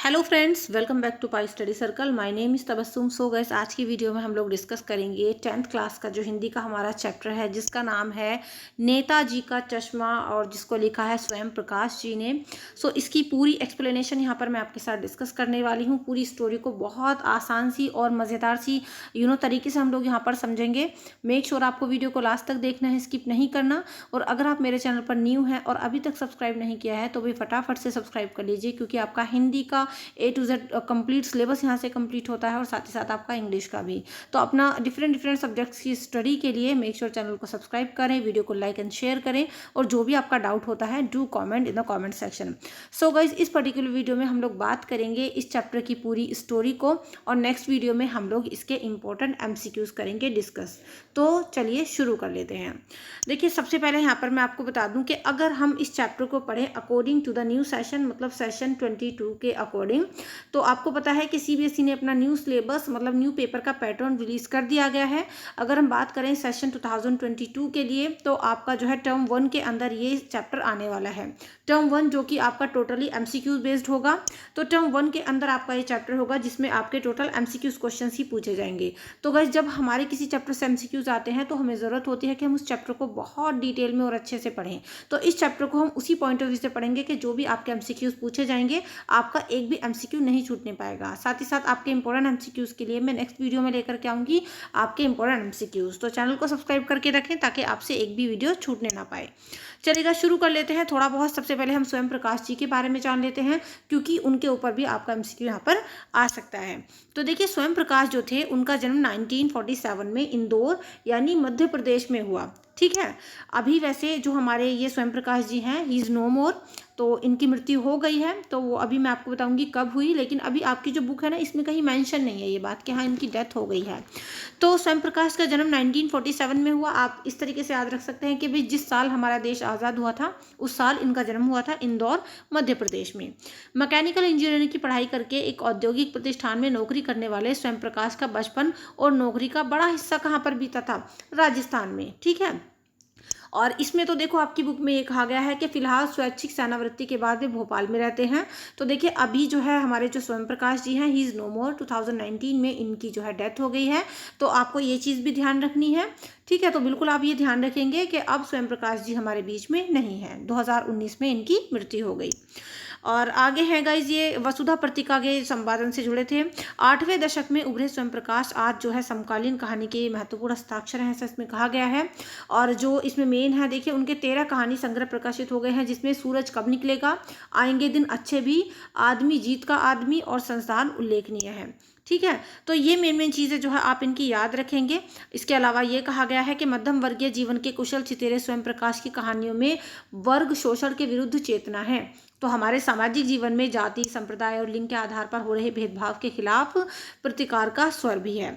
Hello friends, welcome back to Pi Study Circle. My name is Tabassum. So guys, आज की video में हम लोग डिस्कस करेंगे 10th क्लास का जो हिंदी का हमारा चैप्टर है, जिसका नाम है नेताजी का चश्मा, और जिसको लिखा है स्वयं प्रकाश जी ने। सो इसकी पूरी एक्सप्लेनेशन यहाँ पर मैं आपके साथ डिस्कस करने वाली हूँ। पूरी स्टोरी को बहुत आसान सी और मज़ेदार सी तरीके से हम लोग यहाँ पर समझेंगे। मेक श्योर आपको वीडियो को लास्ट तक देखना है, स्किप नहीं करना। और अगर आप मेरे चैनल पर न्यू हैं और अभी तक सब्सक्राइब नहीं किया है तो भी फटाफट से सब्सक्राइब कर लीजिए, क्योंकि आपका हिंदी का A to Z complete syllabus यहाँ से कंप्लीट होता है, और साथ ही साथ आपका इंग्लिश का भी। तो अपना डिफरेंट सब्जेक्ट्स की स्टडी के लिए मेक श्योर चैनल को सब्सक्राइब करें, वीडियो को लाइक एंड शेयर करें, और जो भी आपका डाउट होता है do comment in the comment section. So guys, इस पर्टिकुलर वीडियो में हम लोग बात करेंगे इस चैप्टर की पूरी स्टोरी को, और नेक्स्ट वीडियो में हम लोग इसके इंपॉर्टेंट MCQs करेंगे डिस्कस। तो चलिए शुरू कर लेते हैं। देखिए, सबसे पहले यहाँ पर मैं आपको बता दूं कि अगर हम इस चैप्टर को पढ़ें according to the new session, मतलब सेशन 22 के अकॉर्डिंग, तो आपको पता है कि CBSE ने अपना न्यू सिलेबस, मतलब न्यू पेपर का पैटर्न रिलीज कर दिया गया है। अगर हम बात करें सेशन 2022 के लिए, तो आपका जो है टर्म 1 के अंदर ये चैप्टर आने वाला है। टर्म 1 जो कि आपका टोटली MCQ बेस्ड होगा। तो टर्म 1 के अंदर आपका ये चैप्टर होगा जिसमें आपके टोटल MCQ क्वेश्चन ही पूछे जाएंगे। तो गाइस, जब हमारे किसी चैप्टर से MCQs आते हैं तो हमें ज़रूरत होती है कि हम उस चैप्टर को बहुत डिटेल में और अच्छे से पढ़ें। तो इस चैप्टर को हम उसी पॉइंट ऑफ व्यू से पढ़ेंगे कि जो भी आपके MCQs पूछे जाएंगे, आपका एक भी MCQ नहीं छूटने पाएगा। साथ ही साथ आपके इंपॉर्टेंट MCQs के लिए मैं नेक्स्ट वीडियो में लेकर के आऊँगी आपके इंपॉर्टेंट MCQs। तो चैनल को सब्सक्राइब करके रखें ताकि आपसे एक भी वीडियो छूटने ना पाए। चलिएगा, शुरू कर लेते हैं। थोड़ा बहुत सबसे पहले हम स्वयं प्रकाश जी के बारे में जान लेते हैं, क्योंकि उनके ऊपर भी आपका MCQ यहाँ पर आ सकता है। तो देखिए, स्वयं प्रकाश जो थे, उनका जन्म 1947 में इंदौर यानी मध्य प्रदेश में हुआ। ठीक है। अभी वैसे जो हमारे ये स्वयं प्रकाश जी हैं, ही इज़ नो मोर, तो इनकी मृत्यु हो गई है। तो वो अभी मैं आपको बताऊंगी कब हुई, लेकिन अभी आपकी जो बुक है ना, इसमें कहीं मेंशन नहीं है ये बात कि हाँ इनकी डेथ हो गई है। तो स्वयं प्रकाश का जन्म 1947 में हुआ। आप इस तरीके से याद रख सकते हैं कि भाई जिस साल हमारा देश आज़ाद हुआ था उस साल इनका जन्म हुआ था, इंदौर मध्य प्रदेश में। मैकेनिकल इंजीनियरिंग की पढ़ाई करके एक औद्योगिक प्रतिष्ठान में नौकरी करने वाले स्वयं प्रकाश का बचपन और नौकरी का बड़ा हिस्सा कहाँ पर बीता था? राजस्थान में। ठीक है। और इसमें तो देखो, आपकी बुक में ये कहा गया है कि फिलहाल स्वैच्छिक सेवानिवृत्ति के बाद वे भोपाल में रहते हैं। तो देखिए, अभी जो है हमारे जो स्वयं प्रकाश जी हैं, ही इज़ नो मोर। 2019 में इनकी जो है डेथ हो गई है। तो आपको ये चीज़ भी ध्यान रखनी है। ठीक है। तो बिल्कुल आप ये ध्यान रखेंगे कि अब स्वयं प्रकाश जी हमारे बीच में नहीं है। 2019 में इनकी मृत्यु हो गई। और आगे है गाइज, ये वसुधा पत्रिका के संपादन से जुड़े थे। 8वें दशक में उभरे स्वयं प्रकाश आज जो है समकालीन कहानी के महत्वपूर्ण हस्ताक्षर हैं, ऐसा इसमें कहा गया है। और जो इसमें मेन है, देखिए, उनके 13 कहानी संग्रह प्रकाशित हो गए हैं, जिसमें सूरज कब निकलेगा, आएंगे दिन अच्छे भी, आदमी जीत का आदमी और संस्थान उल्लेखनीय है। ठीक है। तो ये मेन चीज़ें जो है आप इनकी याद रखेंगे। इसके अलावा ये कहा गया है कि मध्यम वर्गीय जीवन के कुशल चितेरे स्वयं प्रकाश की कहानियों में वर्ग शोषण के विरुद्ध चेतना है। तो हमारे सामाजिक जीवन में जाति, संप्रदाय और लिंग के आधार पर हो रहे भेदभाव के खिलाफ प्रतिकार का स्वर भी है।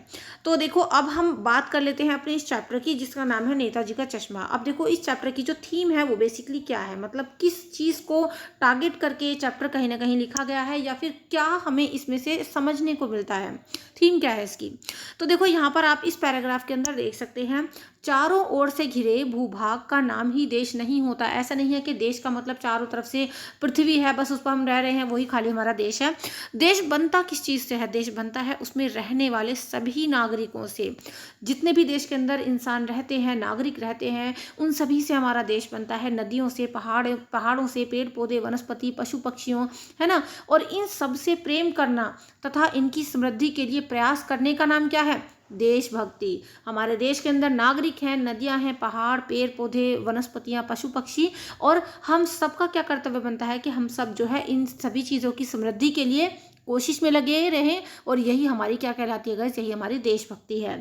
तो देखो, अब हम बात कर लेते हैं अपने इस चैप्टर की, जिसका नाम है नेताजी का चश्मा। अब देखो, इस चैप्टर की जो थीम है वो बेसिकली क्या है, मतलब किस चीज़ को टारगेट करके ये चैप्टर कहीं ना कहीं लिखा गया है, या फिर क्या हमें इसमें से समझने को मिलता है, थीम क्या है इसकी। तो देखो, यहाँ पर आप इस पैराग्राफ के अंदर देख सकते हैं, चारों ओर से घिरे भूभाग का नाम ही देश नहीं होता। ऐसा नहीं है कि देश का मतलब चारों तरफ से पृथ्वी है, बस उस पर हम रह रहे हैं, वही खाली हमारा देश है। देश बनता किस चीज़ से है? देश बनता है उसमें रहने वाले सभी नागरिकों से। जितने भी देश के अंदर इंसान रहते हैं, नागरिक रहते हैं, उन सभी से हमारा देश बनता है। नदियों से, पहाड़ों से, पेड़ पौधे, वनस्पति, पशु पक्षियों, है ना। और इन सब से प्रेम करना तथा इनकी समृद्धि के लिए प्रयास करने का नाम क्या है? देशभक्ति। हमारे देश के अंदर नागरिक हैं, नदियां हैं, पहाड़, पेड़ पौधे, वनस्पतियां, पशु पक्षी, और हम सबका क्या कर्तव्य बनता है कि हम सब जो है इन सभी चीज़ों की समृद्धि के लिए कोशिश में लगे रहें। और यही हमारी क्या कहलाती है गाइस? यही हमारी देशभक्ति है।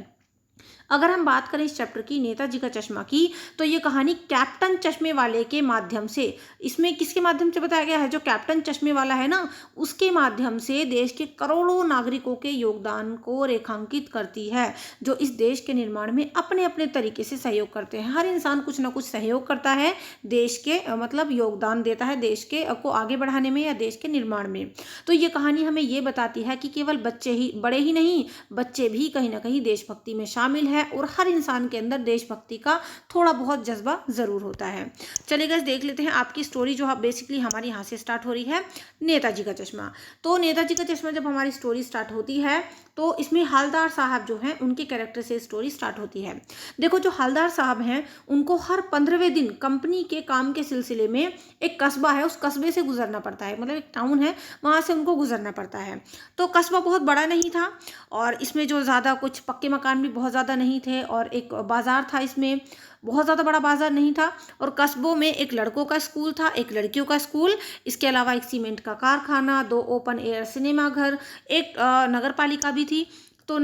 अगर हम बात करें इस चैप्टर की, नेताजी का चश्मा की, तो ये कहानी कैप्टन चश्मे वाले के माध्यम से, इसमें किसके माध्यम से बताया गया है? जो कैप्टन चश्मे वाला है ना, उसके माध्यम से देश के करोड़ों नागरिकों के योगदान को रेखांकित करती है, जो इस देश के निर्माण में अपने अपने तरीके से सहयोग करते हैं। हर इंसान कुछ ना कुछ सहयोग करता है, देश के मतलब योगदान देता है देश के को आगे बढ़ाने में या देश के निर्माण में। तो ये कहानी हमें ये बताती है कि केवल बच्चे ही, बड़े ही नहीं, बच्चे भी कहीं ना कहीं देशभक्ति में शामिल है। है और हर इंसान के अंदर देशभक्ति का थोड़ा बहुत जज्बा ज़रूर होता है। चलिए गाइस देख लेते हैं आपकी स्टोरी जो बेसिकली हमारी यहाँ से स्टार्ट हो रही है, नेताजी का चश्मा। तो नेताजी का चश्मा जब हमारी स्टोरी स्टार्ट होती है तो इसमें हवलदार साहब जो हैं उनके कैरेक्टर से स्टोरी स्टार्ट होती है। देखो जो हवलदार साहब हैं उनको हर 15वें दिन कंपनी के काम के सिलसिले में एक कस्बा है, उस कस्बे से गुजरना पड़ता है, मतलब एक टाउन है वहाँ से उनको गुजरना पड़ता है। तो कस्बा बहुत बड़ा नहीं था और इसमें जो ज़्यादा कुछ पक्के मकान भी बहुत ज़्यादा नहीं थे और एक बाज़ार था, इसमें बहुत ज़्यादा बड़ा बाजार नहीं था। और कस्बों में एक लड़कों का स्कूल था, एक लड़कियों का स्कूल, इसके अलावा एक सीमेंट का कारखाना, 2 ओपन एयर सिनेमा घर, एक नगर पालिका भी थी। तो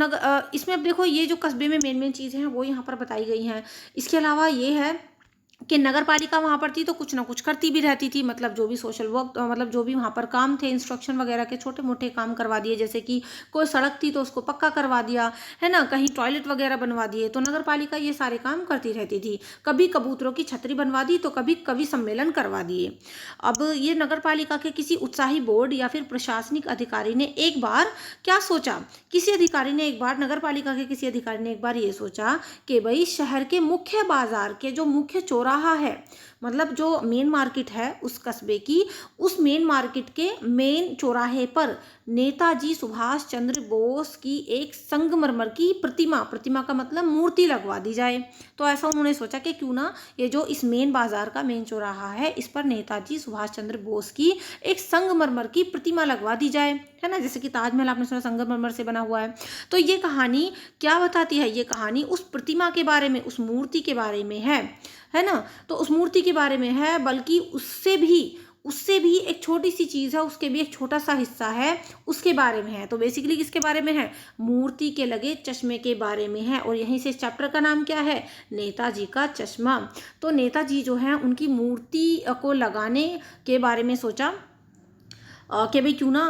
इसमें अब देखो ये जो कस्बे में मेन चीज़ें हैं वो यहाँ पर बताई गई हैं। इसके अलावा ये है कि नगर पालिका वहाँ पर थी तो कुछ ना कुछ करती भी रहती थी, मतलब जो भी सोशल वर्क, मतलब जो भी वहाँ पर काम थे, इंस्ट्रक्शन वगैरह के छोटे मोटे काम करवा दिए, जैसे कि कोई सड़क थी तो उसको पक्का करवा दिया है ना, कहीं टॉयलेट वगैरह बनवा दिए, तो नगर पालिका ये सारे काम करती रहती थी। कभी कबूतरों की छतरी बनवा दी तो कभी कवि सम्मेलन करवा दिए। अब ये नगर पालिका के किसी उत्साही बोर्ड या फिर प्रशासनिक अधिकारी ने एक बार क्या सोचा, किसी अधिकारी ने एक बार, नगर पालिका के किसी अधिकारी ने एक बार ये सोचा कि भाई शहर के मुख्य बाजार के जो मुख्य चौराहा है, मतलब जो मेन मार्केट है उस कस्बे की, उस मेन मार्केट के मेन चौराहे पर नेताजी सुभाष चंद्र बोस की एक संगमरमर की प्रतिमा का मतलब मूर्ति लगवा दी जाए। तो ऐसा उन्होंने सोचा कि क्यों ना ये जो इस मेन बाजार का मेन चौराहा है इस पर नेताजी सुभाष चंद्र बोस की एक संगमरमर की प्रतिमा लगवा दी जाए, है ना, जैसे कि ताजमहल आपने सुना संगमरमर से बना हुआ है। तो ये कहानी क्या बताती है, ये कहानी उस प्रतिमा के बारे में, उस मूर्ति के बारे में है ना। तो उस मूर्ति के बारे में है, बल्कि उससे भी एक छोटी सी चीज़ है, उसके भी एक छोटा सा हिस्सा है, उसके बारे में है। तो बेसिकली किसके बारे में है, मूर्ति के लगे चश्मे के बारे में है। और यहीं से इस चैप्टर का नाम क्या है, नेताजी का चश्मा। तो नेताजी जो है उनकी मूर्ति को लगाने के बारे में सोचा कि भाई क्यों ना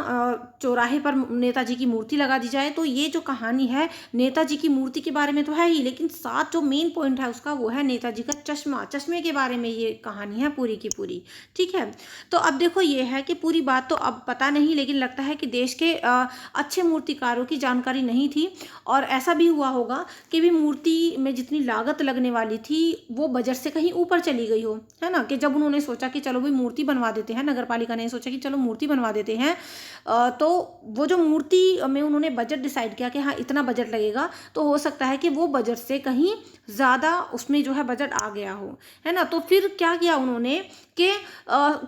चौराहे पर नेताजी की मूर्ति लगा दी जाए। तो ये जो कहानी है नेताजी की मूर्ति के बारे में तो है ही, लेकिन साथ जो मेन पॉइंट है उसका वो है नेताजी का चश्मा, चश्मे के बारे में ये कहानी है पूरी की पूरी। ठीक है, तो अब देखो ये है कि पूरी बात तो अब पता नहीं, लेकिन लगता है कि देश के अच्छे मूर्तिकारों की जानकारी नहीं थी और ऐसा भी हुआ होगा कि भी मूर्ति में जितनी लागत लगने वाली थी वो बजट से कहीं ऊपर चली गई हो, है ना, कि जब उन्होंने सोचा कि चलो भाई मूर्ति बनवा देते हैं, नगर पालिका ने सोचा कि चलो मूर्ति बनवा देते हैं, तो वो जो मूर्ति में उन्होंने बजट डिसाइड किया कि हाँ इतना बजट लगेगा, तो हो सकता है कि वो बजट से कहीं ज़्यादा उसमें जो है बजट आ गया हो, है ना। तो फिर क्या किया उन्होंने कि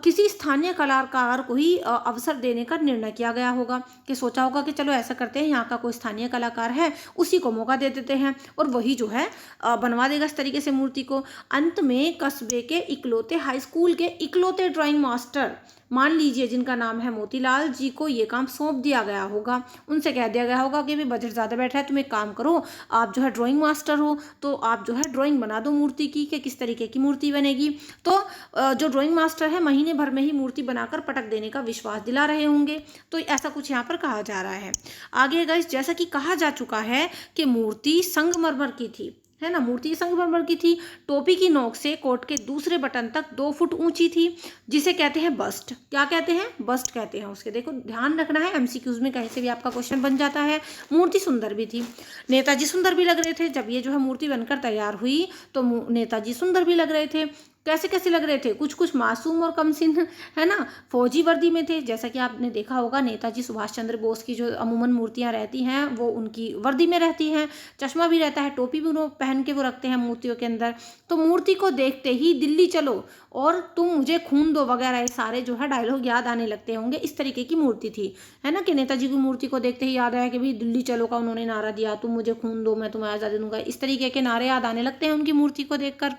किसी स्थानीय कलाकार को ही अवसर देने का निर्णय किया गया होगा, कि सोचा होगा कि चलो ऐसा करते हैं, यहाँ का कोई स्थानीय कलाकार है उसी को मौका दे देते हैं और वही जो है बनवा देगा इस तरीके से मूर्ति को। अंत में कस्बे के इकलौते हाई स्कूल के इकलौते ड्राइंग मास्टर, मान लीजिए जिनका नाम है मोतीलाल जी, को ये काम सौंप दिया गया होगा। उनसे कह दिया गया होगा कि भाई बजट ज़्यादा बैठ रहा है, तुम एक काम करो, आप जो है ड्राइंग मास्टर हो तो आप जो है ड्राइंग बना दो मूर्ति की, कि किस तरीके की मूर्ति बनेगी। तो जो ड्राइंग मास्टर है महीने भर में ही मूर्ति बनाकर पटक देने का विश्वास दिला रहे होंगे। तो ऐसा कुछ यहाँ पर कहा जा रहा है। आगे गाइस जैसा कि कहा जा चुका है कि मूर्ति संगमरमर की थी, है ना, मूर्ति संगमरमर की थी। टोपी की नोक से कोट के दूसरे बटन तक 2 फुट ऊंची थी, जिसे कहते हैं बस्ट। क्या कहते हैं, बस्ट कहते हैं उसके। देखो ध्यान रखना है, एमसीक्यूज में कहीं से भी आपका क्वेश्चन बन जाता है। मूर्ति सुंदर भी थी, नेताजी सुंदर भी लग रहे थे। जब ये जो है मूर्ति बनकर तैयार हुई तो नेताजी सुंदर भी लग रहे थे। कैसे कैसे लग रहे थे, कुछ कुछ मासूम और कमसिन, है ना, फौजी वर्दी में थे। जैसा कि आपने देखा होगा नेताजी सुभाष चंद्र बोस की जो अमूमन मूर्तियां रहती हैं वो उनकी वर्दी में रहती हैं, चश्मा भी रहता है, टोपी भी उन्होंने पहन के वो रखते हैं मूर्तियों के अंदर। तो मूर्ति को देखते ही दिल्ली चलो और तुम मुझे खून दो वगैरह ये सारे जो है डायलॉग याद आने लगते होंगे। इस तरीके की मूर्ति थी, है ना, कि नेताजी की मूर्ति को देखते ही याद आया कि भाई दिल्ली चलो का उन्होंने नारा दिया, तुम मुझे खून दो मैं तुम्हें आज़ादी दूंगा, इस तरीके के नारे याद आने लगते हैं उनकी मूर्ति को देखकर।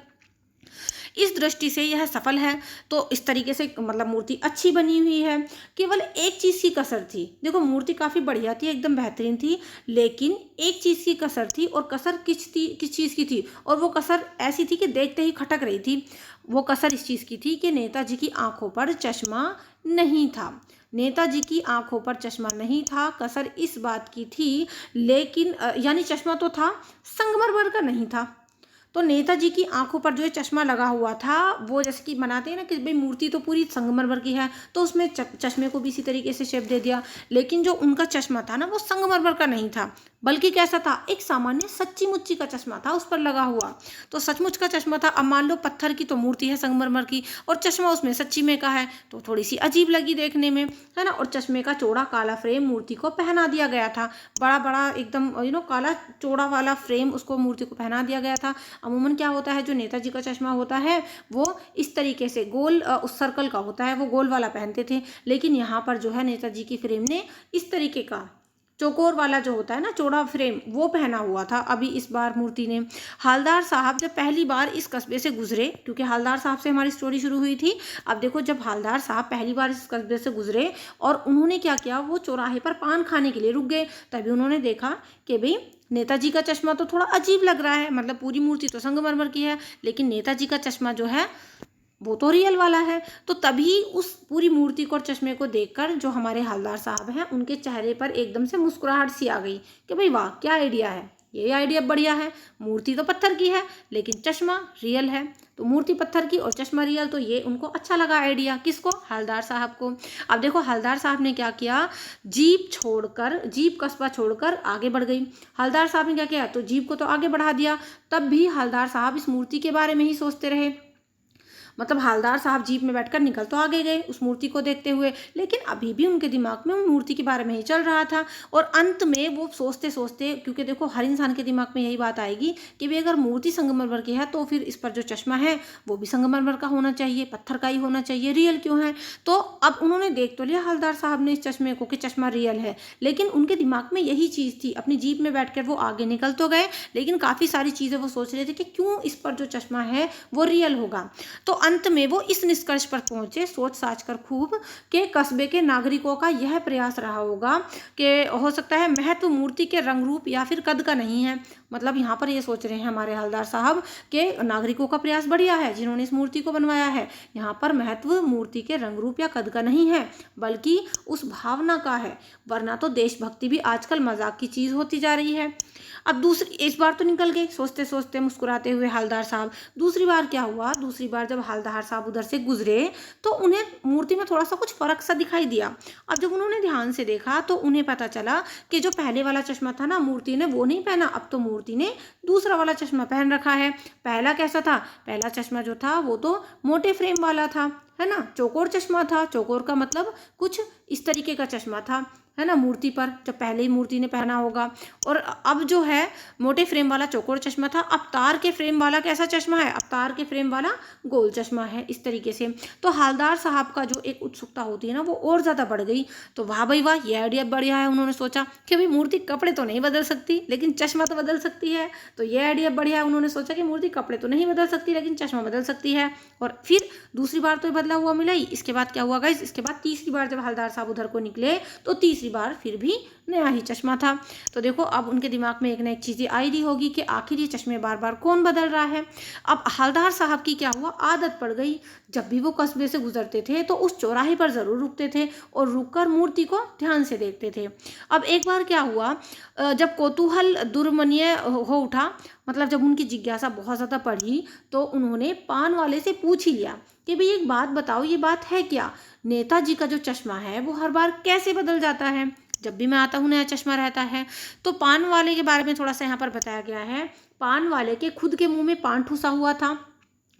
इस दृष्टि से यह सफल है। तो इस तरीके से मतलब मूर्ति अच्छी बनी हुई है। केवल एक चीज़ की कसर थी, देखो मूर्ति काफ़ी बढ़िया थी, एकदम बेहतरीन थी, लेकिन एक चीज़ की कसर थी। और कसर किस चीज़ की थी, और वो कसर ऐसी थी कि देखते ही खटक रही थी। वो कसर इस चीज़ की थी कि नेताजी की आंखों पर चश्मा नहीं था। नेताजी की आंखों पर चश्मा नहीं था, कसर इस बात की थी, लेकिन यानी चश्मा तो था, संगमरमर का नहीं था। तो नेताजी की आंखों पर जो है चश्मा लगा हुआ था, वो जैसे कि बनाते हैं ना कि भाई मूर्ति तो पूरी संगमरमर की है, तो उसमें चश्मे को भी इसी तरीके से शेप दे दिया, लेकिन जो उनका चश्मा था ना वो संगमरमर का नहीं था, बल्कि कैसा था, एक सामान्य सच्ची मुच्ची का चश्मा था उस पर लगा हुआ। तो सचमुच का चश्मा था। अब मान लो पत्थर की तो मूर्ति है संगमरमर की, और चश्मा उसमें सच्ची में का है, तो थोड़ी सी अजीब लगी देखने में, है ना। और चश्मे का चौड़ा काला फ्रेम मूर्ति को पहना दिया गया था, बड़ा बड़ा एकदम काला चौड़ा वाला फ्रेम उसको मूर्ति को पहना दिया गया था। अमूमन क्या होता है, जो नेताजी का चश्मा होता है वो इस तरीके से गोल उस सर्कल का होता है, वो गोल वाला पहनते थे। लेकिन यहाँ पर जो है नेताजी की फ्रेम ने इस तरीके का चौकोर वाला जो होता है ना चौड़ा फ्रेम, वो पहना हुआ था अभी इस बार मूर्ति ने। हवलदार साहब जब पहली बार इस कस्बे से गुजरे, क्योंकि हवलदार साहब से हमारी स्टोरी शुरू हुई थी। अब देखो, जब हवलदार साहब पहली बार इस कस्बे से गुजरे और उन्होंने क्या किया, वो चौराहे पर पान खाने के लिए रुक गए। तभी उन्होंने देखा कि भाई नेताजी का चश्मा तो थोड़ा अजीब लग रहा है, मतलब पूरी मूर्ति तो संगमरमर की है, लेकिन नेताजी का चश्मा जो है वो तो रियल वाला है। तो तभी उस पूरी मूर्ति को और चश्मे को देखकर जो हमारे हवलदार साहब हैं, उनके चेहरे पर एकदम से मुस्कुराहट सी आ गई कि भाई वाह, क्या आइडिया है, ये आइडिया बढ़िया है। मूर्ति तो पत्थर की है लेकिन चश्मा रियल है। तो मूर्ति पत्थर की और चश्मा रियल, तो ये उनको अच्छा लगा आइडिया। किसको? हवलदार साहब को। अब देखो हवलदार साहब ने क्या किया, जीप कस्बा छोड़कर आगे बढ़ गई। हवलदार साहब ने क्या किया, तो जीप को तो आगे बढ़ा दिया। तब भी हवलदार साहब इस मूर्ति के बारे में ही सोचते रहे। मतलब हवलदार साहब जीप में बैठकर निकल तो आगे गए उस मूर्ति को देखते हुए, लेकिन अभी भी उनके दिमाग में उन मूर्ति के बारे में ही चल रहा था। और अंत में वो सोचते सोचते, क्योंकि देखो हर इंसान के दिमाग में यही बात आएगी कि भाई अगर मूर्ति संगमरमर की है तो फिर इस पर जो चश्मा है वो भी संगमरमर का होना चाहिए, पत्थर का ही होना चाहिए, रियल क्यों है। तो अब उन्होंने देख तो लिया हवलदार साहब ने इस चश्मे को कि चश्मा रियल है, लेकिन उनके दिमाग में यही चीज़ थी। अपनी जीप में बैठकर वो आगे निकल तो गए, लेकिन काफ़ी सारी चीज़ें वो सोच रहे थे कि क्यों इस पर जो चश्मा है वो रियल होगा। तो अंत में वो इस निष्कर्ष पर पहुंचे, सोच साच कर खूब, कि कस्बे के नागरिकों का यह प्रयास रहा होगा कि हो सकता है महत्व मूर्ति के रंग रूप या फिर कद का नहीं है। मतलब यहाँ पर ये सोच रहे हैं हमारे हवलदार साहब के नागरिकों का प्रयास बढ़िया है जिन्होंने इस मूर्ति को बनवाया है। यहाँ पर महत्व मूर्ति के रंग रूप या कद का नहीं है, बल्कि उस भावना का है। वरना तो देशभक्ति भी आजकल मजाक की चीज़ होती जा रही है। अब दूसरी, इस बार तो निकल गए सोचते सोचते मुस्कुराते हुए हवलदार साहब। दूसरी बार क्या हुआ, दूसरी बार जब हवलदार साहब उधर से गुजरे तो उन्हें मूर्ति में थोड़ा सा कुछ फर्क सा दिखाई दिया। अब जब उन्होंने ध्यान से देखा तो उन्हें पता चला कि जो पहले वाला चश्मा था ना मूर्ति ने वो नहीं पहना, अब तो मूर्ति ने दूसरा वाला चश्मा पहन रखा है। पहला कैसा था, पहला चश्मा जो था वो तो मोटे फ्रेम वाला था, है ना, चौकोर चश्मा था। चौकोर का मतलब कुछ इस तरीके का चश्मा था, है ना, मूर्ति पर जब पहले ही मूर्ति ने पहना होगा। और अब जो है मोटे फ्रेम वाला चौकोर चश्मा था, अब तार के फ्रेम वाला कैसा चश्मा है, अब तार के फ्रेम वाला गोल चश्मा है, इस तरीके से। तो हवलदार साहब का जो एक उत्सुकता होती है ना वो और ज़्यादा बढ़ गई। तो वाह भाई वाह, ये आइडिया बढ़िया है। उन्होंने सोचा कि भाई मूर्ति कपड़े तो नहीं बदल सकती लेकिन चश्मा तो बदल सकती है, तो ये आइडिया बढ़िया है। उन्होंने सोचा कि मूर्ति कपड़े तो नहीं बदल सकती लेकिन चश्मा बदल सकती है। और फिर दूसरी बार तो ये बदला हुआ मिला ही। इसके बाद क्या हुआ गाइस, इसके बाद तीसरी बार जब हवलदार साहब उधर को निकले तो तीसरी बार फिर भी नया ही चश्मा था। तो देखो अब उनके दिमाग में एक ना एक चीज़ें आई रही होगी कि आखिर ये चश्मे बार बार कौन बदल रहा है। अब हवलदार साहब की क्या हुआ, आदत पड़ गई, जब भी वो कस्बे से गुजरते थे तो उस चौराहे पर ज़रूर रुकते थे और रुककर मूर्ति को ध्यान से देखते थे। अब एक बार क्या हुआ, जब कौतूहल दुर्मनीय हो उठा, मतलब जब उनकी जिज्ञासा बहुत ज़्यादा बढ़ी, तो उन्होंने पान वाले से पूछ ही लिया कि भाई एक बात बताओ, ये बात है क्या, नेताजी का जो चश्मा है वो हर बार कैसे बदल जाता है, जब भी मैं आता हूँ नया चश्मा रहता है। तो पान वाले के बारे में थोड़ा सा यहाँ पर बताया गया है। पान वाले के खुद के मुंह में पान ठूसा हुआ था,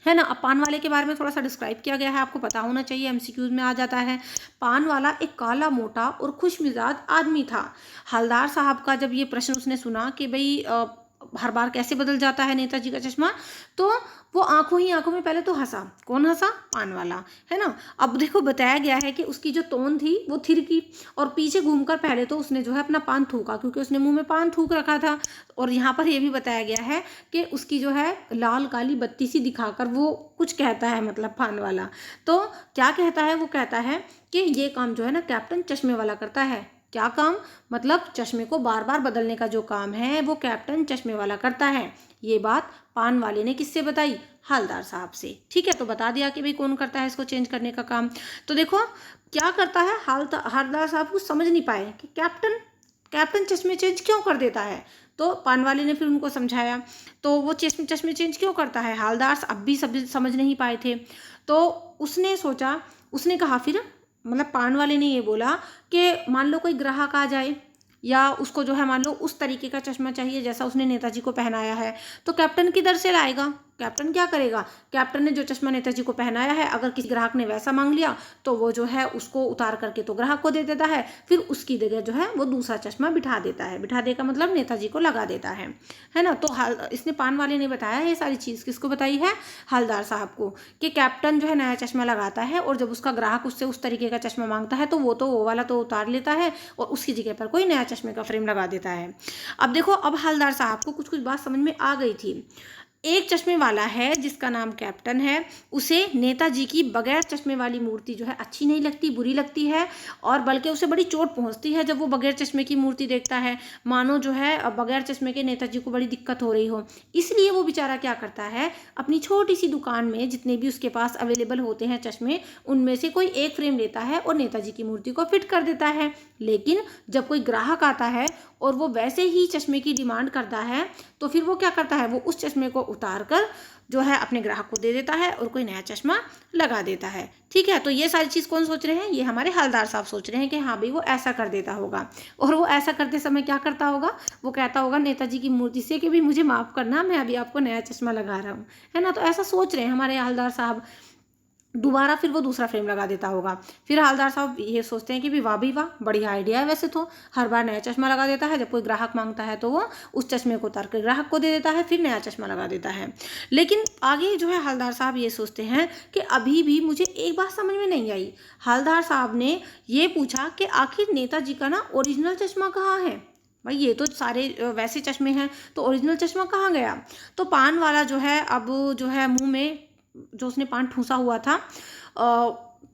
है ना। अब पान वाले के बारे में थोड़ा सा डिस्क्राइब किया गया है, आपको पता होना चाहिए, एमसीक्यूज में आ जाता है। पान वाला एक काला मोटा और खुश मिजाज आदमी था। हवलदार साहब का जब ये प्रश्न उसने सुना कि भाई हर बार कैसे बदल जाता है नेताजी का चश्मा, तो वो आंखों ही आंखों में पहले तो हंसा। कौन हंसा? पान वाला, है ना। अब देखो बताया गया है कि उसकी जो टोन थी वो थिरकी और पीछे घूमकर पहले तो उसने जो है अपना पान थूका, क्योंकि उसने मुंह में पान थूक रखा था। और यहाँ पर ये भी बताया गया है कि उसकी जो है लाल काली बत्ती सी दिखाकर वो कुछ कहता है, मतलब पान वाला। तो क्या कहता है, वो कहता है कि ये काम जो है ना कैप्टन चश्मे वाला करता है। क्या काम? मतलब चश्मे को बार बार बदलने का जो काम है वो कैप्टन चश्मे वाला करता है। ये बात पान वाले ने किससे बताई? हवलदार साहब से। ठीक है, तो बता दिया कि भाई कौन करता है इसको चेंज करने का काम। तो देखो क्या करता है, हवलदार साहब कुछ समझ नहीं पाए कि कैप्टन चश्मे चेंज क्यों कर देता है। तो पान वाले ने फिर उनको समझाया, तो वो चश्मे चेंज क्यों करता है, हवलदार अब भी सब समझ नहीं पाए थे। तो उसने सोचा, उसने कहा फिर, मतलब पान वाले ने ये बोला कि मान लो कोई ग्राहक आ जाए या उसको जो है मान लो उस तरीके का चश्मा चाहिए जैसा उसने नेताजी को पहनाया है, तो कैप्टन किधर से लाएगा? कैप्टन क्या करेगा? कैप्टन ने जो चश्मा नेताजी को पहनाया है, अगर किसी ग्राहक ने वैसा मांग लिया तो वो जो है उसको उतार करके तो ग्राहक को दे देता है, फिर उसकी जगह जो है वो दूसरा चश्मा बिठा देता है। बिठा देगा मतलब नेताजी को लगा देता है ना। तो इसने पान वाले ने बताया ये सारी चीज़, किसको बताई है? हवलदार साहब को, कि कैप्टन जो है नया चश्मा लगाता है और जब उसका ग्राहक उससे उस तरीके का चश्मा मांगता है तो वो वाला तो उतार लेता है और उसकी जगह पर कोई नया चश्मे का फ्रेम लगा देता है। अब देखो, अब हवलदार साहब को कुछ कुछ बात समझ में आ गई थी। एक चश्मे वाला है जिसका नाम कैप्टन है, उसे नेताजी की बगैर चश्मे वाली मूर्ति जो है अच्छी नहीं लगती, बुरी लगती है, और बल्कि उसे बड़ी चोट पहुंचती है जब वो बगैर चश्मे की मूर्ति देखता है, मानो जो है बगैर चश्मे के नेताजी को बड़ी दिक्कत हो रही हो। इसलिए वो बेचारा क्या करता है, अपनी छोटी सी दुकान में जितने भी उसके पास अवेलेबल होते हैं चश्मे, उनमें से कोई एक फ्रेम लेता है और नेताजी की मूर्ति को फिट कर देता है। लेकिन जब कोई ग्राहक आता है और वो वैसे ही चश्मे की डिमांड करता है, तो फिर वो क्या करता है, वो उस चश्मे को उतार कर जो है अपने ग्राहक को दे देता है और कोई नया चश्मा लगा देता है। ठीक है, तो ये सारी चीज़ कौन सोच रहे हैं? ये हमारे हवलदार साहब सोच रहे हैं कि हाँ भाई वो ऐसा कर देता होगा। और वो ऐसा करते समय क्या करता होगा, वो कहता होगा नेताजी की मूर्ति से कि भी मुझे माफ़ करना, मैं अभी आपको नया चश्मा लगा रहा हूँ, है ना। तो ऐसा सोच रहे हैं हमारे हवलदार साहब। दोबारा फिर वो दूसरा फ्रेम लगा देता होगा। फिर हवलदार साहब ये सोचते हैं कि भी वाह भाई वाह, बढ़िया आइडिया है वैसे तो, हर बार नया चश्मा लगा देता है, जब कोई ग्राहक मांगता है तो वो उस चश्मे को उतार कर ग्राहक को दे देता है, फिर नया चश्मा लगा देता है। लेकिन आगे जो है हवलदार साहब ये सोचते हैं कि अभी भी मुझे एक बात समझ में नहीं आई। हवलदार साहब ने ये पूछा कि आखिर नेताजी का ना ओरिजिनल चश्मा कहाँ है? भाई ये तो सारे वैसे चश्मे हैं, तो ओरिजिनल चश्मा कहाँ गया? तो पान वाला जो है अब जो है मुंह में जो उसने पान ठूसा हुआ था,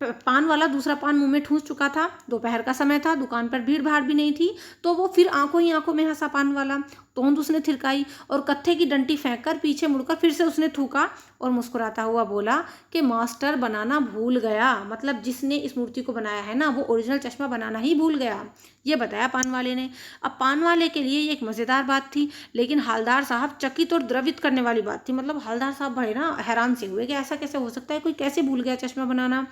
पान वाला दूसरा पान मुंह में ठूस चुका था। दोपहर का समय था, दुकान पर भीड़ भाड़ भी नहीं थी, तो वो फिर आंखों ही आंखों में हंसा पान वाला। तोंद उसने थिरकाई और कत्थे की डंटी फेंककर पीछे मुड़कर फिर से उसने थूका और मुस्कुराता हुआ बोला कि मास्टर बनाना भूल गया। मतलब जिसने इस मूर्ति को बनाया है ना, वो ओरिजिनल चश्मा बनाना ही भूल गया, ये बताया पान वाले ने। अब पान वाले के लिए ये एक मज़ेदार बात थी, लेकिन हवलदार साहब चकित और द्रवित करने वाली बात थी। मतलब हवलदार साहब बड़े ना हैरान से हुए कि ऐसा कैसे हो सकता है, कोई कैसे भूल गया चश्मा बनाना।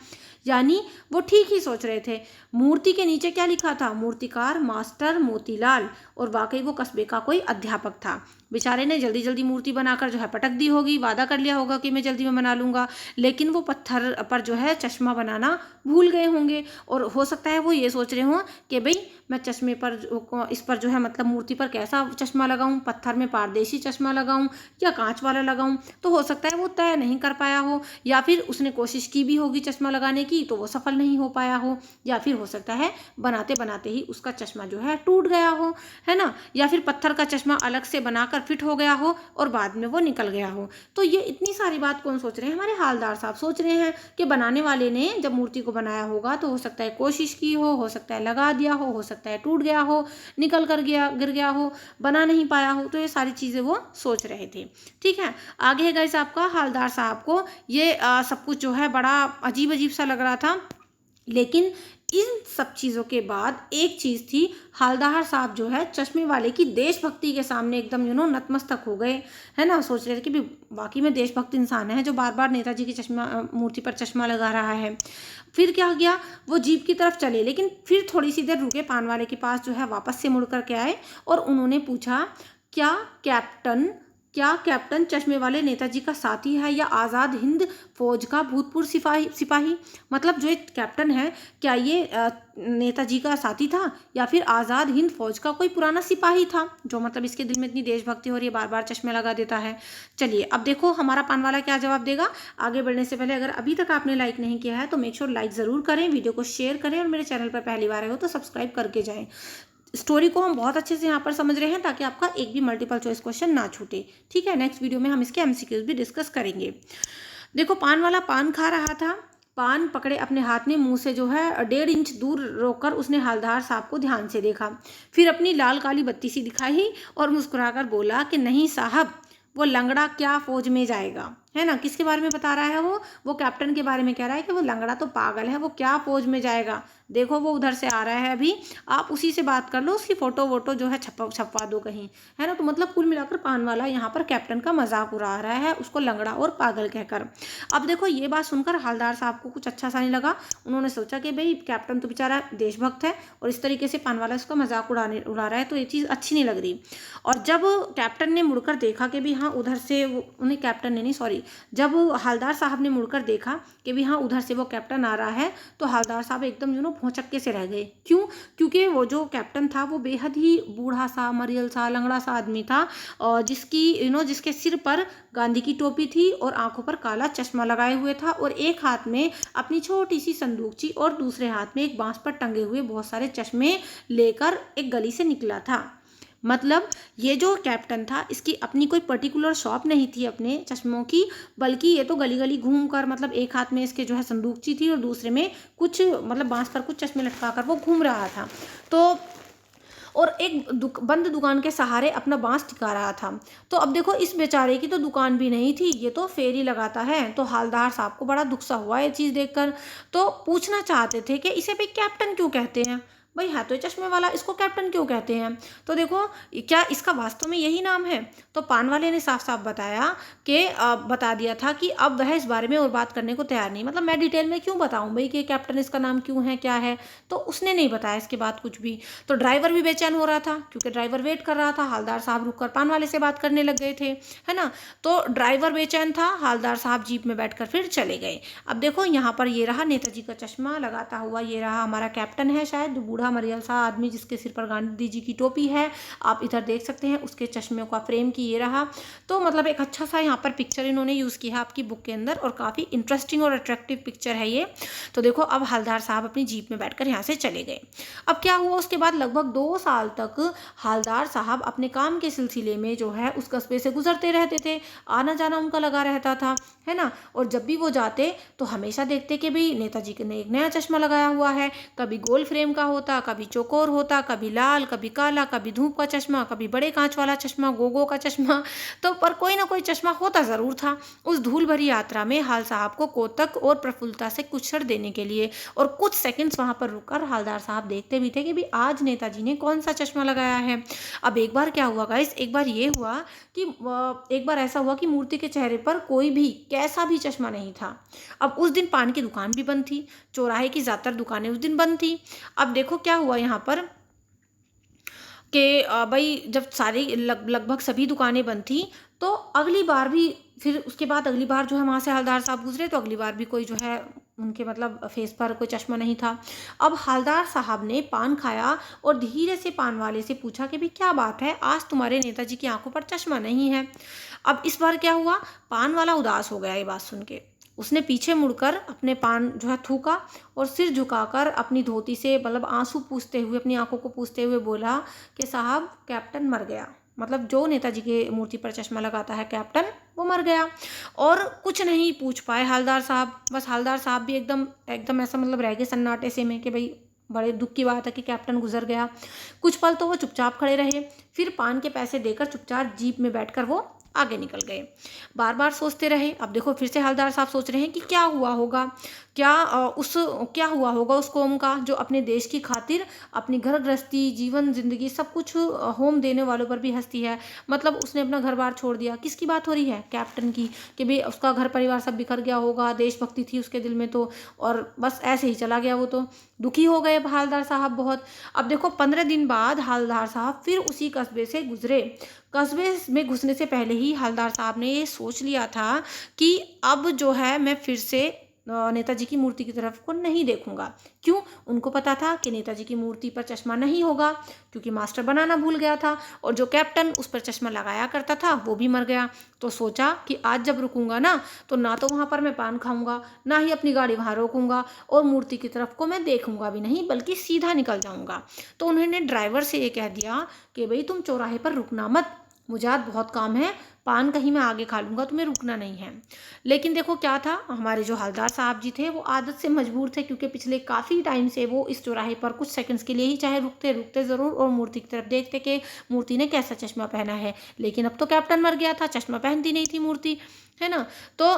यानी वो ठीक ही सोच रहे थे। मूर्ति के नीचे क्या लिखा था? मूर्तिकार मास्टर मोतीलाल, और वाकई वो कस्बे का कोई अध्यापक था। बेचारे ने जल्दी जल्दी मूर्ति बनाकर जो है पटक दी होगी, वादा कर लिया होगा कि मैं जल्दी में बना लूँगा, लेकिन वो पत्थर पर जो है चश्मा बनाना भूल गए होंगे। और हो सकता है वो ये सोच रहे हों कि भाई मैं चश्मे पर इस पर जो है मतलब मूर्ति पर कैसा चश्मा लगाऊं, पत्थर में पारदर्शी चश्मा लगाऊं या कांच वाला लगाऊं। तो हो सकता है वो तय नहीं कर पाया हो, या फिर उसने कोशिश की भी होगी चश्मा लगाने की तो वो सफल नहीं हो पाया हो, या फिर हो सकता है बनाते बनाते ही उसका चश्मा जो है टूट गया हो, है ना, या फिर पत्थर का चश्मा अलग से बनाकर फिट हो गया हो और बाद में वो निकल गया हो। तो ये इतनी सारी बात कौन सोच रहे हैं? हमारे हवलदार साहब सोच रहे हैं कि बनाने वाले ने जब मूर्ति को बनाया होगा तो हो सकता है कोशिश की हो सकता है लगा दिया हो सकता है टूट गया हो, निकल कर गया, गिर गया हो, बना नहीं पाया हो। तो ये सारी चीज़ें वो सोच रहे थे। ठीक है, आगे है गाइस आपका हवलदार साहब को ये सब कुछ जो है बड़ा अजीब अजीब सा लग रहा था। लेकिन इन सब चीज़ों के बाद एक चीज़ थी, हवलदार साहब जो है चश्मे वाले की देशभक्ति के सामने एकदम नतमस्तक हो गए, है ना। सोच रहे थे कि बाकी में देशभक्त इंसान है जो बार बार नेताजी की चश्मा मूर्ति पर चश्मा लगा रहा है। फिर क्या किया, वो जीप की तरफ चले, लेकिन फिर थोड़ी सी देर रुके, पान वाले के पास जो है वापस से मुड़ कर के आए और उन्होंने पूछा क्या कैप्टन चश्मे वाले नेताजी का साथी है या आज़ाद हिंद फौज का भूतपूर्व सिपाही? मतलब जो एक कैप्टन है, क्या ये नेताजी का साथी था या फिर आज़ाद हिंद फौज का कोई पुराना सिपाही था, जो मतलब इसके दिल में इतनी देशभक्ति हो रही है, बार बार चश्मे लगा देता है। चलिए अब देखो हमारा पान वाला क्या जवाब देगा। आगे बढ़ने से पहले अगर अभी तक आपने लाइक नहीं किया है तो मेक श्योर लाइक ज़रूर करें, वीडियो को शेयर करें और मेरे चैनल पर पहली बार आए हो तो सब्सक्राइब करके जाएँ। स्टोरी को हम बहुत अच्छे से यहाँ पर समझ रहे हैं ताकि आपका एक भी मल्टीपल चॉइस क्वेश्चन ना छूटे। ठीक है, नेक्स्ट वीडियो में हम इसके एमसीक्यूज भी डिस्कस करेंगे। देखो पान वाला पान खा रहा था, पान पकड़े अपने हाथ में मुंह से जो है 1.5 इंच दूर रोककर उसने हवलदार साहब को ध्यान से देखा, फिर अपनी लाल काली बत्ती सी दिखाई और मुस्कुराकर बोला कि नहीं साहब, वो लंगड़ा क्या फौज में जाएगा, है ना। किसके बारे में बता रहा है वो कैप्टन के बारे में कह रहा है कि वो लंगड़ा तो पागल है, वो क्या फौज में जाएगा। देखो वो उधर से आ रहा है अभी, आप उसी से बात कर लो, उसकी फ़ोटो वोटो जो है छपवा दो कहीं, है ना। तो मतलब कुल मिलाकर पान वाला यहाँ पर कैप्टन का मजाक उड़ा रहा है, उसको लंगड़ा और पागल कहकर। अब देखो ये बात सुनकर हवलदार साहब को कुछ अच्छा सा नहीं लगा। उन्होंने सोचा कि भाई कैप्टन तो बेचारा देशभक्त है और इस तरीके से पान वाला इसका मजाक उड़ा रहा है, तो ये चीज़ अच्छी नहीं लग रही। और जब कैप्टन ने मुड़कर देखा कि भी हाँ उधर से उन्हें कैप्टन ने नहीं, सॉरी, जब हवलदार साहब ने मुड़कर देखा कि भी हाँ उधर से वो कैप्टन आ रहा है, तो हवलदार साहब एकदम भौचक्के से रह गए। क्यों? क्योंकि वो जो कैप्टन था वो बेहद ही बूढ़ा सा, मरियल सा, लंगड़ा सा आदमी था, और जिसके सिर पर गांधी की टोपी थी और आंखों पर काला चश्मा लगाए हुए था, और एक हाथ में अपनी छोटी सी संदूकची और दूसरे हाथ में एक बांस पर टंगे हुए बहुत सारे चश्मे लेकर एक गली से निकला था। मतलब ये जो कैप्टन था इसकी अपनी कोई पर्टिकुलर शॉप नहीं थी अपने चश्मों की, बल्कि ये तो गली गली घूम कर, मतलब एक हाथ में इसके जो है संदूकची थी और दूसरे में कुछ मतलब बांस पर कुछ चश्मे लटका कर वो घूम रहा था। तो और एक बंद दुकान के सहारे अपना बांस टिका रहा था। तो अब देखो इस बेचारे की तो दुकान भी नहीं थी, ये तो फेरी लगाता है। तो हवलदार साहब को बड़ा दुख सा हुआ ये चीज़ देखकर, तो पूछना चाहते थे कि इसे भी कैप्टन क्यों कहते हैं, भाई है तो ये चश्मे वाला, इसको कैप्टन क्यों कहते हैं। तो देखो क्या इसका वास्तव में यही नाम है। तो पान वाले ने साफ साफ बताया कि बता दिया था कि अब वह इस बारे में और बात करने को तैयार नहीं, मतलब मैं डिटेल में क्यों बताऊं भाई कि कैप्टन इसका नाम क्यों है, क्या है। तो उसने नहीं बताया इसके बाद कुछ भी। तो ड्राइवर भी बेचैन हो रहा था क्योंकि ड्राइवर वेट कर रहा था, हवलदार साहब रुककर पान वाले से बात करने लग गए थे, है ना। तो ड्राइवर बेचैन था, हवलदार साहब जीप में बैठकर फिर चले गए। अब देखो यहाँ पर ये रहा नेताजी का चश्मा लगाता हुआ, ये रहा हमारा कैप्टन है शायद, जो बूढ़ा मरियल सा आदमी जिसके सिर पर गांधी जी की टोपी है, आप इधर देख सकते हैं उसके चश्मे का फ्रेम की ये रहा। तो मतलब एक अच्छा सा यहाँ पर पिक्चर इन्होंने यूज़ किया है आपकी बुक के अंदर, और काफ़ी इंटरेस्टिंग और अट्रैक्टिव पिक्चर है ये। तो देखो अब हवलदार साहब अपनी जीप में बैठकर यहाँ से चले गए। अब क्या हुआ उसके बाद लगभग 2 साल तक हवलदार साहब अपने काम के सिलसिले में जो है उस कस्बे से गुजरते रहते थे, आना जाना उनका लगा रहता था, है ना। और जब भी वो जाते तो हमेशा देखते कि भाई नेताजी ने एक नया चश्मा लगाया हुआ है, कभी गोल फ्रेम का होता, कभी चौकोर होता, कभी लाल, कभी काला, कभी धूप का चश्मा, कभी बड़े कांच वाला चश्मा, गोगो का चश्मा। तो पर कोई ना कोई चश्मा होता ज़रूर था। उस धूल भरी यात्रा में हाल साहब को कोतक और प्रफुल्लता से कुछ क्षण देने के लिए और कुछ सेकंड्स वहां पर रुककर हवलदार साहब देखते भी थे कि भी आज नेताजी ने कौन सा चश्मा लगाया है। अब एक बार क्या हुआ गाइस, एक बार ये हुआ कि एक बार ऐसा हुआ कि मूर्ति के चेहरे पर कोई भी कैसा भी चश्मा नहीं था। अब उस दिन पान की दुकान भी बंद थी, चौराहे की ज़्यादातर दुकानें उस दिन बंद थी। अब देखो क्या हुआ यहाँ पर कि भाई जब सारी लगभग सभी दुकानें बंद थी, तो अगली बार भी, फिर उसके बाद अगली बार जो है वहाँ से हवलदार साहब गुजरे, तो अगली बार भी कोई जो है उनके मतलब फेस पर कोई चश्मा नहीं था। अब हवलदार साहब ने पान खाया और धीरे से पान वाले से पूछा कि भाई क्या बात है, आज तुम्हारे नेताजी की आंखों पर चश्मा नहीं है। अब इस बार क्या हुआ, पान वाला उदास हो गया ये बात सुन के। उसने पीछे मुड़कर अपने पान जो है थूका और सिर झुकाकर अपनी धोती से मतलब आंसू पूछते हुए, अपनी आंखों को पूछते हुए बोला कि साहब कैप्टन मर गया। मतलब जो नेताजी की मूर्ति पर चश्मा लगाता है कैप्टन, वो मर गया। और कुछ नहीं पूछ पाए हवलदार साहब, बस हवलदार साहब भी एकदम एकदम ऐसा मतलब रह गए सन्नाटे से में कि भाई बड़े दुख की बात है कि कैप्टन गुजर गया। कुछ पल तो वो चुपचाप खड़े रहे, फिर पान के पैसे देकर चुपचाप जीप में बैठकर वो आगे निकल गए। बार बार सोचते रहे। अब देखो फिर से हवलदार साहब सोच रहे हैं कि क्या हुआ होगा, क्या हुआ होगा उस कौम का जो अपने देश की खातिर अपनी घर गृहस्थी, जीवन, जिंदगी सब कुछ होम देने वालों पर भी हंसती है। मतलब उसने अपना घर बार छोड़ दिया। किसकी बात हो रही है? कैप्टन की, कि भाई उसका घर परिवार सब बिखर गया होगा, देशभक्ति थी उसके दिल में तो, और बस ऐसे ही चला गया वो। तो दुखी हो गए हवलदार साहब बहुत। अब देखो 15 दिन बाद हवलदार साहब फिर उसी कस्बे से गुजरे। कस्बे में घुसने से पहले ही हवलदार साहब ने ये सोच लिया था कि अब जो है मैं फिर से नेताजी की मूर्ति की तरफ को नहीं देखूंगा। क्यों? उनको पता था कि नेताजी की मूर्ति पर चश्मा नहीं होगा, क्योंकि मास्टर बनाना भूल गया था, और जो कैप्टन उस पर चश्मा लगाया करता था वो भी मर गया। तो सोचा कि आज जब रुकूंगा ना, तो ना तो वहाँ पर मैं पान खाऊंगा, ना ही अपनी गाड़ी वहाँ रोकूंगा, और मूर्ति की तरफ को मैं देखूंगा भी नहीं, बल्कि सीधा निकल जाऊंगा। तो उन्होंने ड्राइवर से ये कह दिया कि भाई तुम चौराहे पर रुकना मत, मुझे आज बहुत काम है, पान कहीं मैं आगे खा लूँगा, तुम्हें रुकना नहीं है। लेकिन देखो क्या था, हमारे जो हवलदार साहब जी थे वो आदत से मजबूर थे, क्योंकि पिछले काफ़ी टाइम से वो इस चौराहे पर कुछ सेकंड्स के लिए ही चाहे रुकते रुकते ज़रूर, और मूर्ति की तरफ देखते कि मूर्ति ने कैसा चश्मा पहना है। लेकिन अब तो कैप्टन मर गया था, चश्मा पहनती नहीं थी मूर्ति, है ना। तो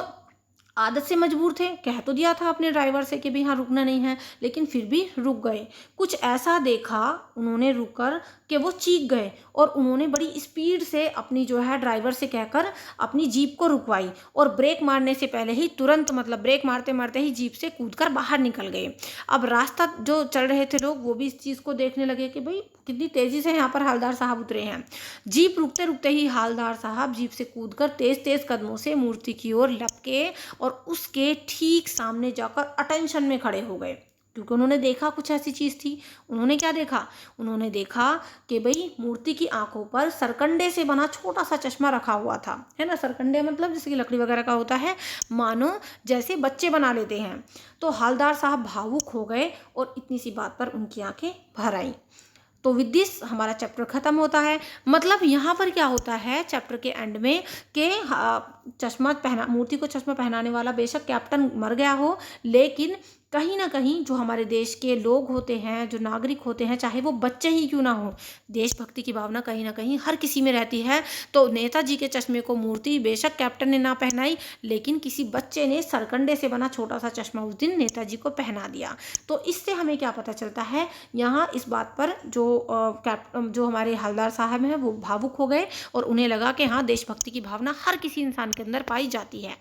आदत से मजबूर थे, कह तो दिया था अपने ड्राइवर से कि भाई हाँ रुकना नहीं है, लेकिन फिर भी रुक गए। कुछ ऐसा देखा उन्होंने रुककर कि वो चीख गए और उन्होंने बड़ी स्पीड से अपनी जो है ड्राइवर से कहकर अपनी जीप को रुकवाई और ब्रेक मारने से पहले ही तुरंत मतलब ब्रेक मारते मारते ही जीप से कूदकर बाहर निकल गए। अब रास्ता जो चल रहे थे लोग वो भी इस चीज़ को देखने लगे कि भाई कितनी तेज़ी से यहाँ पर हवलदार साहब उतरे हैं। जीप रुकते रुकते ही हवलदार साहब जीप से कूदकर तेज तेज कदमों से मूर्ति की ओर लपके और उसके ठीक सामने जाकर अटेंशन में खड़े हो गए, क्योंकि उन्होंने देखा कुछ ऐसी चीज़ थी। उन्होंने क्या देखा? उन्होंने देखा कि भाई मूर्ति की आंखों पर सरकंडे से बना छोटा सा चश्मा रखा हुआ था, है ना। सरकंडे मतलब जैसे कि लकड़ी वगैरह का होता है, मानो जैसे बच्चे बना लेते हैं। तो हवलदार साहब भावुक हो गए और इतनी सी बात पर उनकी आंखें भर आईं। तो विद दिस हमारा चैप्टर ख़त्म होता है। मतलब यहाँ पर क्या होता है चैप्टर के एंड में कि चश्मा पहना मूर्ति को चश्मा पहनाने वाला बेशक कैप्टन मर गया हो, लेकिन कहीं ना कहीं जो हमारे देश के लोग होते हैं, जो नागरिक होते हैं, चाहे वो बच्चे ही क्यों ना हो, देशभक्ति की भावना कहीं ना कहीं हर किसी में रहती है। तो नेताजी के चश्मे को मूर्ति बेशक कैप्टन ने ना पहनाई, लेकिन किसी बच्चे ने सरकंडे से बना छोटा सा चश्मा उस दिन नेताजी को पहना दिया। तो इससे हमें क्या पता चलता है, यहाँ इस बात पर जो हमारे हवलदार साहब हैं वो भावुक हो गए और उन्हें लगा कि हाँ देशभक्ति की भावना हर किसी इंसान के अंदर पाई जाती है।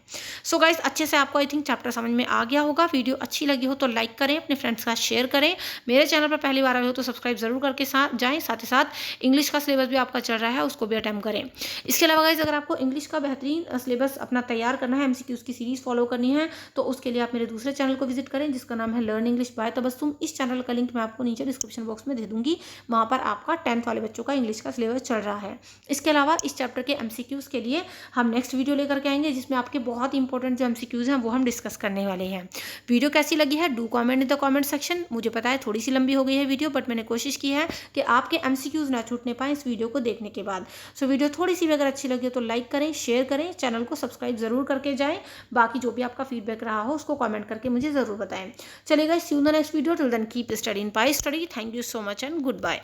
सो गाइस, अच्छे से आपको आई थिंक चैप्टर समझ में आ गया होगा। वीडियो अच्छी लगी हो तो लाइक करें, अपने फ्रेंड्स का शेयर करें। मेरे चैनल पर पहली बार आए हो तो सब्सक्राइब जरूर करके जाएं। साथ ही साथ इंग्लिश का सिलेबस भी आपका चल रहा है, उसको भी अटेम्प्ट करें। इसके अलावा गाइस, अगर आपको इंग्लिश का बेहतरीन सिलेबस अपना तैयार करना है, MCQs की सीरीज फॉलो करनी है, तो उसके लिए आप मेरे दूसरे चैनल को विजिट करें जिसका नाम है लर्न इंग्लिश बाय तबस्सुम। इस चैनल का लिंक मैं आपको नीचे डिस्क्रिप्शन बॉक्स में दे दूंगी। वहाँ पर आपका 10th वाले बच्चों का इंग्लिश का सिलेबस चल रहा है। इसके अलावा इस चैप्टर के MCQs के लिए हम नेक्स्ट वीडियो लेकर के आएंगे जिसमें आपके बहुत इंपॉर्टेंट जो MCQs हैं वो हम डिस्कस करने वाले हैं। वीडियो कैसी लगी है do comment in the comment section. मुझे पता है थोड़ी सी लंबी हो गई है वीडियो, बट मैंने कोशिश की है कि आपके MCQs ना छूटने पाए इस वीडियो को देखने के बाद। सो वीडियो थोड़ी सी भी अगर अच्छी लगी हो तो लाइक करें, शेयर करें, चैनल को सब्सक्राइब जरूर करके जाएं। बाकी जो भी आपका फीडबैक रहा हो उसको कमेंट करके मुझे जरूर बताएं। चलेगा, see you in the next video. Till then keep studying bye study. Thank you so much and good bye.